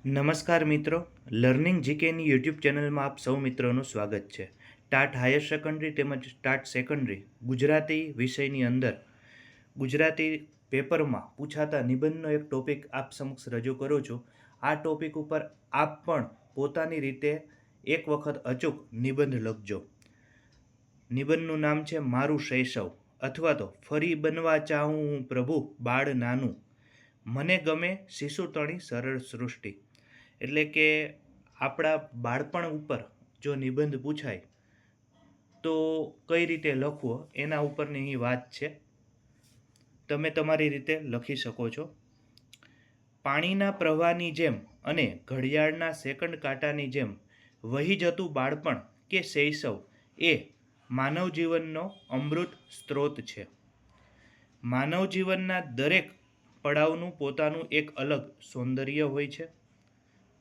નમસ્કાર મિત્રો, learning જીકેની YouTube ચેનલમાં આપ સૌ મિત્રોનું સ્વાગત છે. ટાટ હાયર સેકન્ડરી તેમજ ટાટ સેકન્ડરી ગુજરાતી વિષયની અંદર ગુજરાતી પેપરમાં પૂછાતા નિબંધનો એક ટોપિક આપ સમક્ષ રજૂ કરું છું. આ ટોપિક ઉપર આપ પણ પોતાની રીતે એક વખત અચૂક નિબંધ લખજો. નિબંધનું નામ છે મારું શૈશવ, અથવા તો ફરી બનવા ચાહું હું પ્રભુ બાળ નાનું, મને ગમે શિશુતણી સરળ સૃષ્ટિ. એટલે કે આપણા બાળપણ ઉપર જો નિબંધ પૂછાય તો કઈ રીતે લખવો એના ઉપરની અહીં વાત છે. તમે તમારી રીતે લખી શકો છો. પાણીના પ્રવાહની જેમ અને ઘડિયાળના સેકન્ડ કાંટાની જેમ વહી જતું બાળપણ કે શૈશવ એ માનવ જીવનનો અમૃત સ્ત્રોત છે. માનવ જીવનના દરેક પડાવનું પોતાનું એક અલગ સૌંદર્ય હોય છે,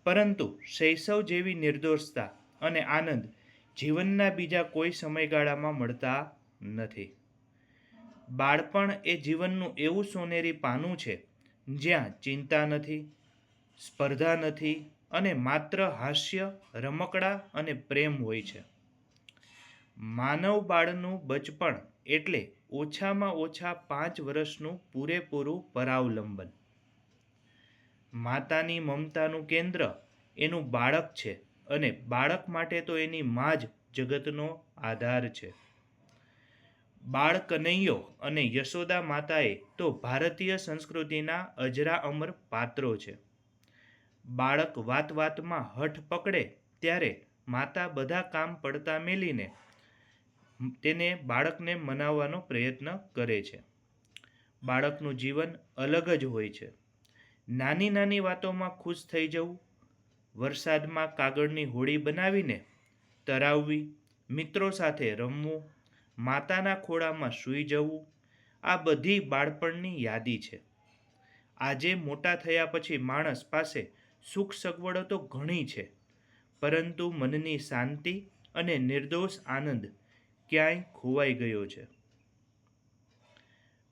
પરંતુ શૈશવ જેવી નિર્દોષતા અને આનંદ જીવનના બીજા કોઈ સમયગાળામાં મળતા નથી. બાળપણ એ જીવનનું એવું સોનેરી પાનું છે જ્યાં ચિંતા નથી, સ્પર્ધા નથી અને માત્ર હાસ્ય, રમકડા અને પ્રેમ હોય છે. માનવ બાળનું બચપણ એટલે ઓછામાં ઓછા 5 વર્ષનું પૂરેપૂરું પરાવલંબન. માતાની મમતાનું કેન્દ્ર એનું બાળક છે અને બાળક માટે તો એની મા જ જગતનો આધાર છે. બાળ કનૈયો અને યશોદા માતાએ તો ભારતીય સંસ્કૃતિના અજરા અમર પાત્રો છે. બાળક વાત વાતમાં હઠ પકડે ત્યારે માતા બધા કામ પડતા મેલીને તેને બાળકને મનાવવાનો પ્રયત્ન કરે છે. બાળકનું જીવન અલગ જ હોય છે. નાની નાની વાતોમાં ખુશ થઈ જવું, વરસાદમાં કાગળની હોડી બનાવીને તરાવવી, મિત્રો સાથે રમવું, માતાના ખોળામાં સૂઈ જવું, આ બધી બાળપણની યાદી છે. આજે મોટા થયા પછી માણસ પાસે સુખ સગવડો તો ઘણી છે, પરંતુ મનની શાંતિ અને નિર્દોષ આનંદ ક્યાંય ખોવાઈ ગયો છે.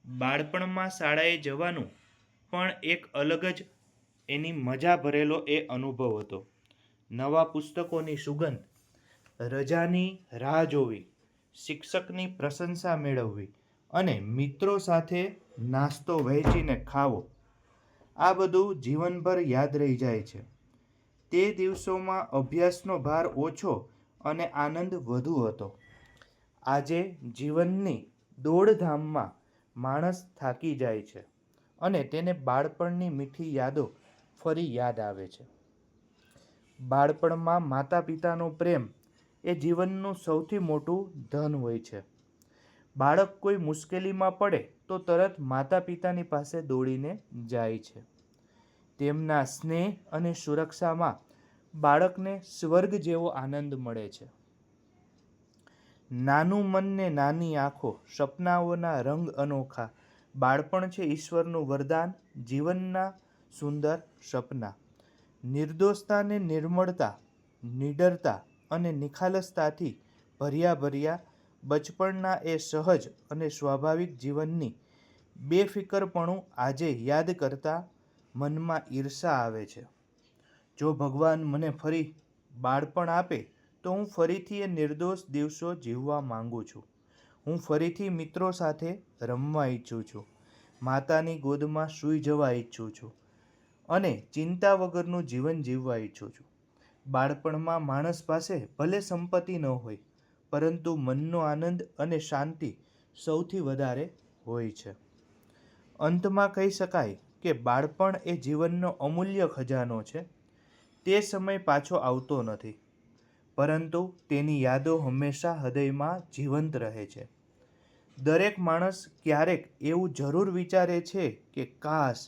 બાળપણમાં શાળાએ જવાનું પણ એક અલગ જ એની મજા ભરેલો એ અનુભવ હતો. નવા પુસ્તકોની સુગંધ, રજાની રાહ જોવી, શિક્ષકની પ્રશંસા મેળવવી અને મિત્રો સાથે નાસ્તો વહેંચીને ખાવો, આ બધું જીવનભર યાદ રહી જાય છે. તે દિવસોમાં અભ્યાસનો ભાર ઓછો અને આનંદ વધુ હતો. આજે જીવનની દોડધામમાં માણસ થાકી જાય છે અને તેને બાળપણની મીઠી યાદો ફરી યાદ આવે છે. બાળપણમાં માતા પિતાનો પ્રેમ એ જીવનનું સૌથી મોટું ધન હોય છે. બાળક કોઈ મુશ્કેલીમાં પડે તો તરત માતા પિતાની પાસે દોડીને જાય છે. તેમના સ્નેહ અને સુરક્ષામાં બાળકને સ્વર્ગ જેવો આનંદ મળે છે. નાનું મન ને નાની આંખો, સપનાઓના રંગ અનોખા, બાળપણ છે ઈશ્વરનું વરદાન, જીવનના સુંદર સપના. નિર્દોષતા ને નિર્મળતા, નિડરતા અને નિખાલસતાથી ભર્યા બચપણના એ સહજ અને સ્વાભાવિક જીવનની બેફિકરપણું આજે યાદ કરતા મનમાં ઈર્ષા આવે છે. જો ભગવાન મને ફરી બાળપણ આપે તો હું ફરીથી એ નિર્દોષ દિવસો જીવવા માંગુ છું. હું ફરીથી મિત્રો સાથે રમવા ઈચ્છું છું, માતાની ગોદમાં સૂઈ જવા ઈચ્છું છું અને ચિંતા વગરનું જીવન જીવવા ઈચ્છું છું. બાળપણમાં માણસ પાસે ભલે સંપત્તિ ન હોય, પરંતુ મનનો આનંદ અને શાંતિ સૌથી વધારે હોય છે. અંતમાં કહી શકાય કે બાળપણ એ જીવનનો અમૂલ્ય ખજાનો છે. તે સમય પાછો આવતો નથી, પરંતુ તેની યાદો હંમેશા હૃદયમાં જીવંત રહે છે. દરેક માણસ ક્યારેક એવું જરૂર વિચારે છે કે કાશ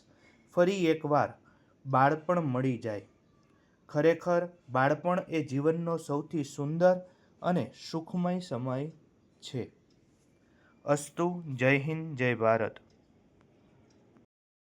ફરી એકવાર બાળપણ મળી જાય. ખરેખર બાળપણ એ જીવનનો સૌથી સુંદર અને સુખમય સમય છે. અસ્તુ. જય હિન્દ, જય ભારત.